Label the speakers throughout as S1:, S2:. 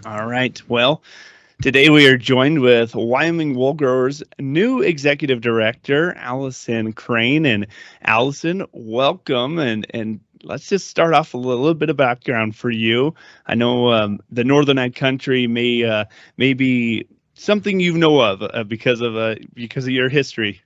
S1: All right. Well, today we are joined with Wyoming Woolgrowers new executive director, Alison Crane. And Alison, welcome. And let's just start off a little bit of background for you. I know the Northern Ag Country may be something you know of because of your history.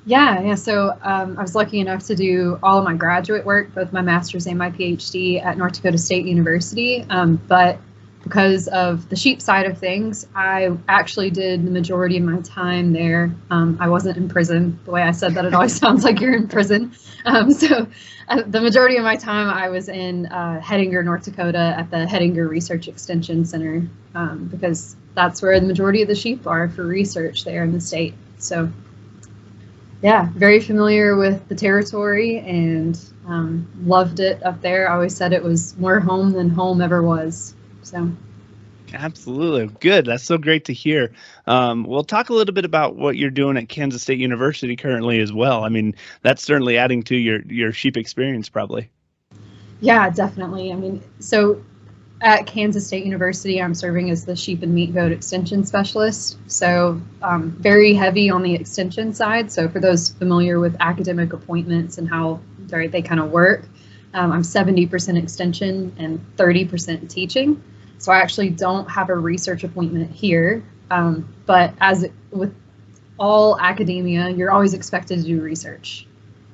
S2: Yeah. So I was lucky enough to do all of my graduate work, both my master's and my PhD at North Dakota State University. But because of the sheep side of things, I actually did the majority of my time there. I wasn't in prison. The way I said that, it always sounds like you're in prison. The majority of my time I was in Hettinger, North Dakota at the Hettinger Research Extension Center because that's where the majority of the sheep are for research there in the state. So yeah, very familiar with the territory and loved it up there. I always said it was more home than home ever was. So.
S1: Absolutely. Good. That's so great to hear. We'll talk a little bit about what you're doing at Kansas State University currently as well. I mean, that's certainly adding to your sheep experience probably.
S2: Yeah, definitely. I mean, so at Kansas State University, I'm serving as the sheep and meat goat extension specialist. So very heavy on the extension side. So for those familiar with academic appointments and how they kind of work, I'm 70% extension and 30% teaching. So I actually don't have a research appointment here. But with all academia, you're always expected to do research.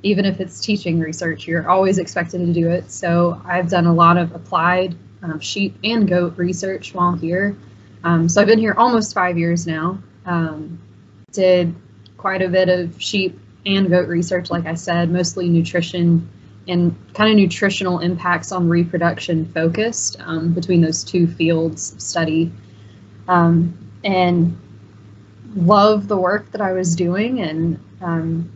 S2: Even if it's teaching research, you're always expected to do it. So I've done a lot of applied sheep and goat research while here. So I've been here almost 5 years now. Did quite a bit of sheep and goat research, like I said, mostly nutrition and kind of nutritional impacts on reproduction focused between those two fields of study. And love the work that I was doing and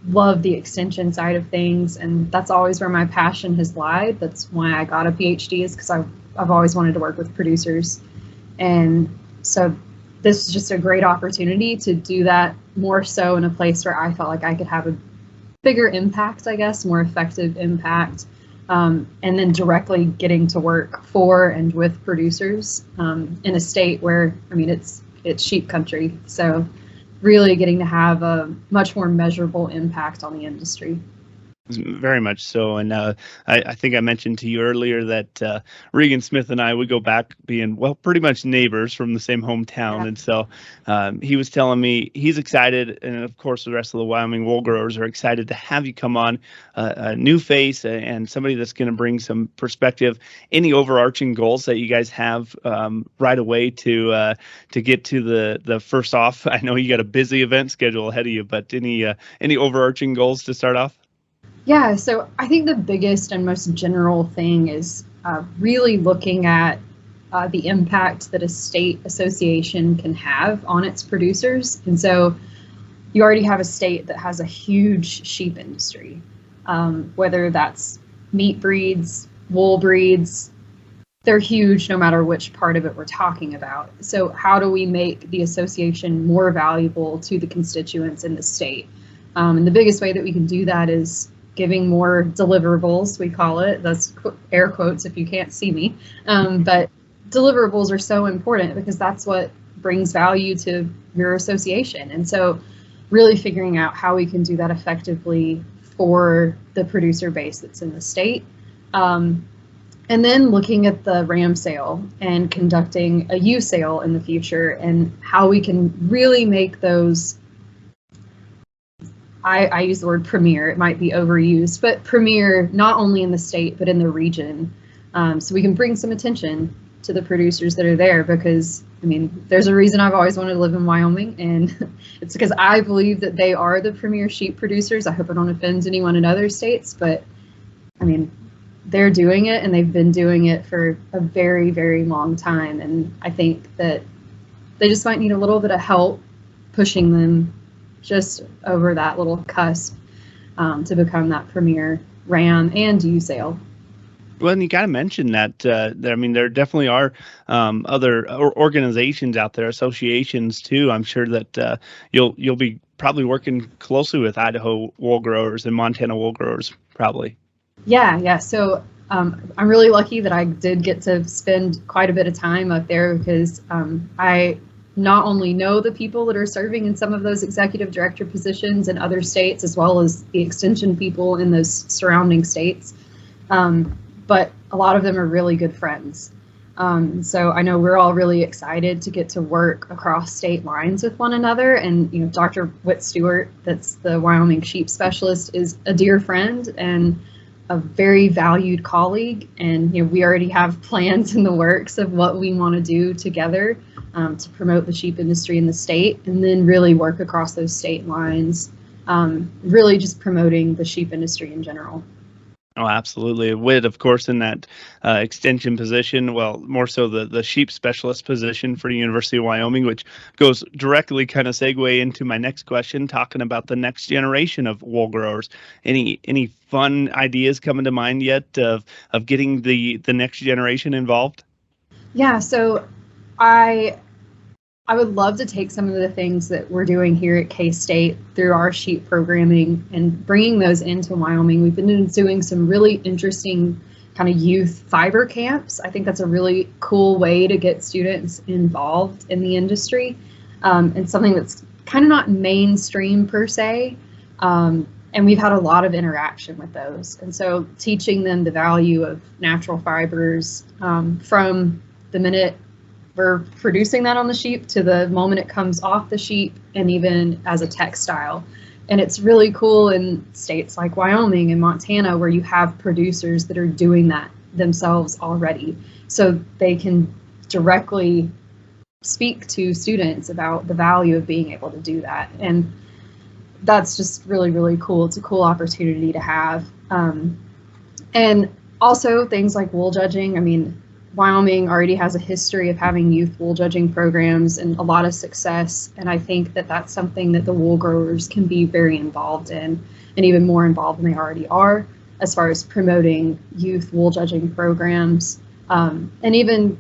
S2: love the extension side of things, and that's always where my passion has lied. That's why I got a PhD, is because I've always wanted to work with producers, and so this is just a great opportunity to do that more so in a place where I felt like I could have a bigger impact, I guess, more effective impact, and then directly getting to work for and with producers in a state where, I mean, it's sheep country, so really getting to have a much more measurable impact on the industry.
S1: Very much so. And I think I mentioned to you earlier that Regan Smith and I would go back being, well, pretty much neighbors from the same hometown.
S2: Yeah.
S1: And so he was telling me he's excited. And of course, the rest of the Wyoming wool growers are excited to have you come on, a new face and somebody that's going to bring some perspective. Any overarching goals that you guys have right away to get to the first off? I know you got a busy event schedule ahead of you, but any overarching goals to start off?
S2: Yeah, so I think the biggest and most general thing is really looking at the impact that a state association can have on its producers. And so you already have a state that has a huge sheep industry, whether that's meat breeds, wool breeds, they're huge no matter which part of it we're talking about. So how do we make the association more valuable to the constituents in the state? And the biggest way that we can do that is giving more deliverables, we call it. That's air quotes if you can't see me. But deliverables are so important because that's what brings value to your association. And so really figuring out how we can do that effectively for the producer base that's in the state. And then looking at the ram sale and conducting a ewe sale in the future and how we can really make those, I use the word premier, it might be overused, but premier not only in the state, but in the region. So we can bring some attention to the producers that are there because, I mean, there's a reason I've always wanted to live in Wyoming, and it's because I believe that they are the premier sheep producers. I hope I don't offend anyone in other states, but I mean, they're doing it and they've been doing it for a very, very long time. And I think that they just might need a little bit of help pushing them just over that little cusp to become that premier ram and ewe sale.
S1: Well, and you got to mention that, I mean, there definitely are other organizations out there, associations too. I'm sure that you'll be probably working closely with Idaho wool growers and Montana wool growers, probably.
S2: Yeah. So I'm really lucky that I did get to spend quite a bit of time up there because I not only know the people that are serving in some of those executive director positions in other states, as well as the extension people in those surrounding states, but a lot of them are really good friends. So I know we're all really excited to get to work across state lines with one another. And, you know, Dr. Whit Stewart, that's the Wyoming sheep specialist, is a dear friend and a very valued colleague. And, you know, we already have plans in the works of what we want to do together to promote the sheep industry in the state, and then really work across those state lines, really just promoting the sheep industry in general.
S1: Oh, absolutely. Whit, of course, in that extension position, well, more so the sheep specialist position for the University of Wyoming, which goes directly kind of segue into my next question, talking about the next generation of wool growers. Any fun ideas coming to mind yet of getting the next generation involved?
S2: Yeah, so I would love to take some of the things that we're doing here at K-State through our sheep programming and bringing those into Wyoming. We've been doing some really interesting kind of youth fiber camps. I think that's a really cool way to get students involved in the industry, and something that's kind of not mainstream per se. And we've had a lot of interaction with those. And so teaching them the value of natural fibers from the minute we're producing that on the sheep to the moment it comes off the sheep, and even as a textile. And it's really cool in states like Wyoming and Montana, where you have producers that are doing that themselves already. So they can directly speak to students about the value of being able to do that. And that's just really, really cool. It's a cool opportunity to have. And also things like wool judging. I mean, Wyoming already has a history of having youth wool judging programs and a lot of success. And I think that that's something that the wool growers can be very involved in, and even more involved than they already are, as far as promoting youth wool judging programs, and even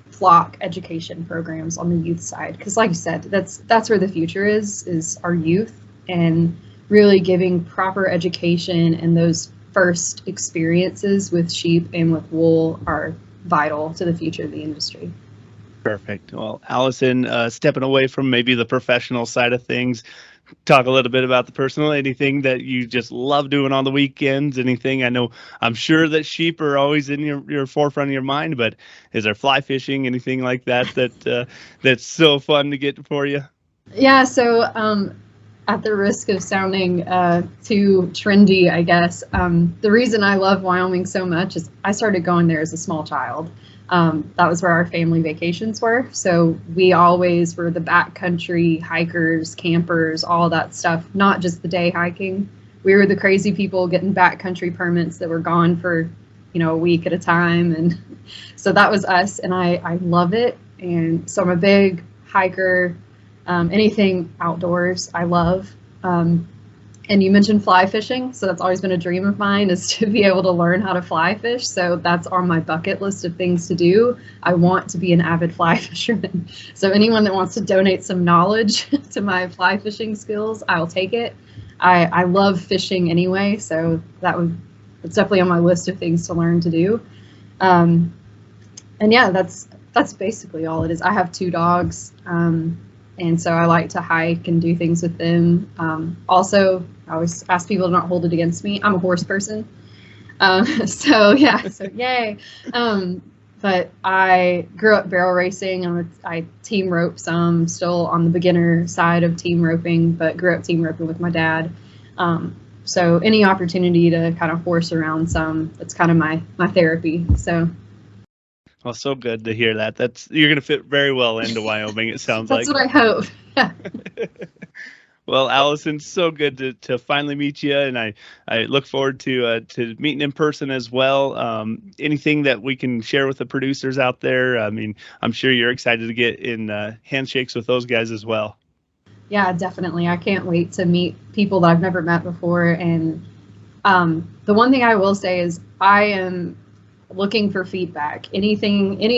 S2: flock education programs on the youth side. Because like you said, that's where the future is our youth, and really giving proper education and those first experiences with sheep and with wool are vital to the future of the industry.
S1: Perfect. Well, Alison, stepping away from maybe the professional side of things, talk a little bit about the personal. Anything that you just love doing on the weekends? Anything? I'm sure that sheep are always in your forefront of your mind, but is there fly fishing, anything like that that's so fun to get for you?
S2: Yeah. So at the risk of sounding too trendy, I guess, the reason I love Wyoming so much is I started going there as a small child. That was where our family vacations were. So we always were the backcountry hikers, campers, all that stuff, not just the day hiking. We were the crazy people getting backcountry permits that were gone for, a week at a time. And so that was us, and I love it. And so I'm a big hiker. Anything outdoors I love. And you mentioned fly fishing, so that's always been a dream of mine, is to be able to learn how to fly fish. So that's on my bucket list of things to do. I want to be an avid fly fisherman. So anyone that wants to donate some knowledge to my fly fishing skills, I'll take it. I love fishing anyway, so it's definitely on my list of things to learn to do. And yeah, that's basically all it is. I have 2 dogs. And so I like to hike and do things with them. Also, I always ask people to not hold it against me. I'm a horse person. So yay. But I grew up barrel racing. I team rope some, still on the beginner side of team roping, but grew up team roping with my dad. So any opportunity to kind of horse around some, that's kind of my therapy. So.
S1: Well, so good to hear that. You're going to fit very well into Wyoming, it sounds
S2: That's
S1: like.
S2: what I hope. Yeah.
S1: Well, Alison, so good to finally meet you, and I look forward to meeting in person as well. Anything that we can share with the producers out there? I mean, I'm sure you're excited to get in handshakes with those guys as well.
S2: Yeah, definitely. I can't wait to meet people that I've never met before. And the one thing I will say is I am looking for feedback, any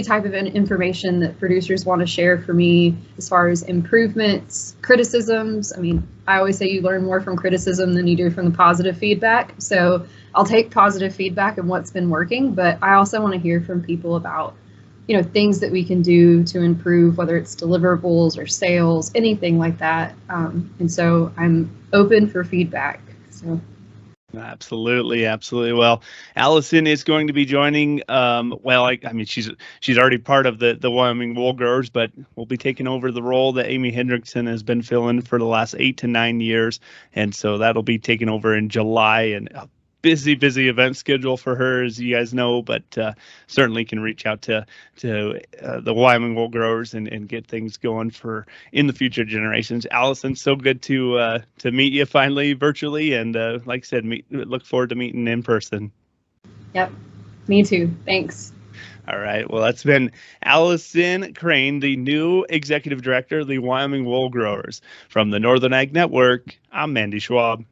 S2: type of information that producers want to share for me as far as improvements, criticisms. I mean, I always say you learn more from criticism than you do from the positive feedback. So I'll take positive feedback and what's been working, but I also want to hear from people about, things that we can do to improve, whether it's deliverables or sales, anything like that. And so I'm open for feedback. So.
S1: Absolutely. Well, Alison is going to be joining. I mean, she's already part of the Wyoming Woolgrowers, but will be taking over the role that Amy Hendrickson has been filling for the last 8 to 9 years, and so that'll be taken over in July. And a busy event schedule for her, as you guys know, but certainly can reach out to the Wyoming Woolgrowers and get things going for in the future generations. Alison, so good to meet you finally virtually, and like I said, look forward to meeting in person.
S2: Yep, me too. Thanks.
S1: All right. Well, that's been Alison Crane, the new executive director of the Wyoming Woolgrowers. From the Northern Ag Network, I'm Mandy Schwab.